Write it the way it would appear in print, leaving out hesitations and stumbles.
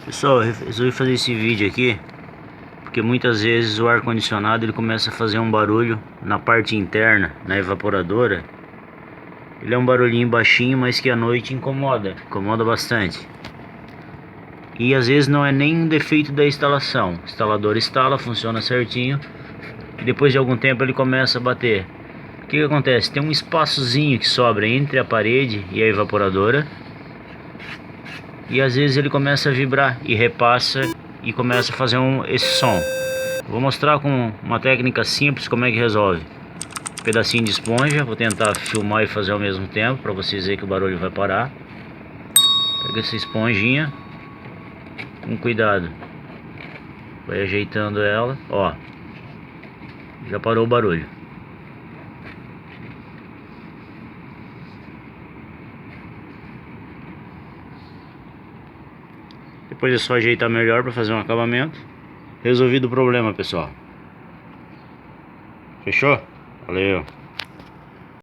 Pessoal, eu resolvi fazer esse vídeo aqui porque muitas vezes o ar-condicionado ele começa a fazer um barulho na parte interna, na evaporadora. Ele é um barulhinho baixinho, mas que à noite incomoda bastante. E às vezes não é nem um defeito da instalação. O instalador instala, funciona certinho, e depois de algum tempo ele começa a bater. O que acontece? Tem um espaçozinho que sobra entre a parede e a evaporadora, e às vezes ele começa a vibrar e repassa e começa a fazer esse som. Vou mostrar com uma técnica simples como é que resolve. Um pedacinho de esponja, vou tentar filmar e fazer ao mesmo tempo para vocês verem que o barulho vai parar. Pega essa esponjinha com cuidado, vai ajeitando ela, ó, já parou o barulho. Depois é só ajeitar melhor para fazer um acabamento. Resolvido o problema, pessoal. Fechou? Valeu.